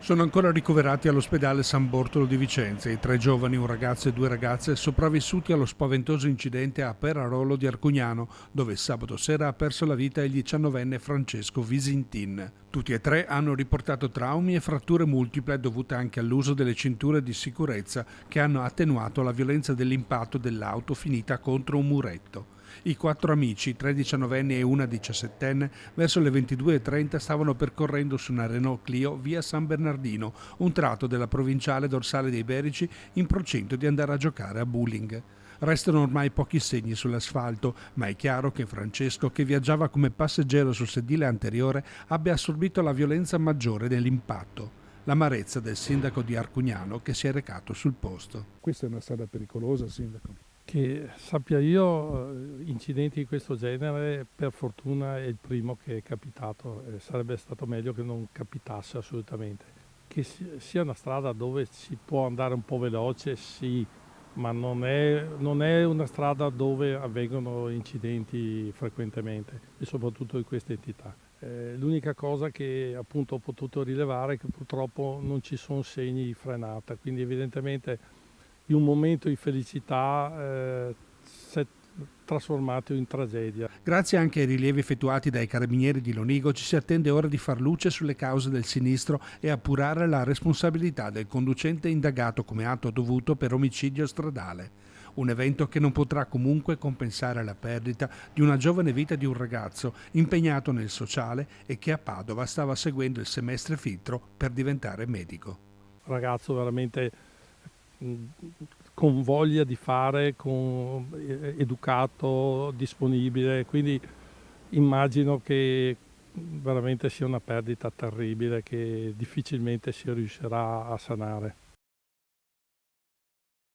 Sono ancora ricoverati all'ospedale San Bortolo di Vicenza i 3 giovani, un ragazzo e 2 ragazze, sopravvissuti allo spaventoso incidente a Perarolo di Arcugnano, dove sabato sera ha perso la vita il 19enne Francesco Visintin. Tutti e 3 hanno riportato traumi e fratture multiple dovute anche all'uso delle cinture di sicurezza che hanno attenuato la violenza dell'impatto dell'auto finita contro un muretto. I 4 amici, 3 diciannovenni e una 17enne, verso le 22:30 stavano percorrendo su una Renault Clio via San Bernardino, un tratto della provinciale dorsale dei Berici, in procinto di andare a giocare a bowling. Restano ormai pochi segni sull'asfalto, ma è chiaro che Francesco, che viaggiava come passeggero sul sedile anteriore, abbia assorbito la violenza maggiore dell'impatto. L'amarezza del sindaco di Arcugnano che si è recato sul posto. Questa è una strada pericolosa, sindaco. Che sappia io, incidenti di questo genere per fortuna è il primo che è capitato, e sarebbe stato meglio che non capitasse assolutamente. Che sia una strada dove si può andare un po' veloce, sì, ma non è una strada dove avvengono incidenti frequentemente e soprattutto di questa entità. L'unica cosa che appunto ho potuto rilevare è che purtroppo non ci sono segni di frenata, quindi evidentemente in un momento di felicità si è trasformato in tragedia. Grazie anche ai rilievi effettuati dai carabinieri di Lonigo ci si attende ora di far luce sulle cause del sinistro e appurare la responsabilità del conducente indagato come atto dovuto per omicidio stradale. Un evento che non potrà comunque compensare la perdita di una giovane vita di un ragazzo impegnato nel sociale e che a Padova stava seguendo il semestre filtro per diventare medico. Ragazzo veramente con voglia di fare, educato, disponibile, quindi immagino che veramente sia una perdita terribile che difficilmente si riuscirà a sanare.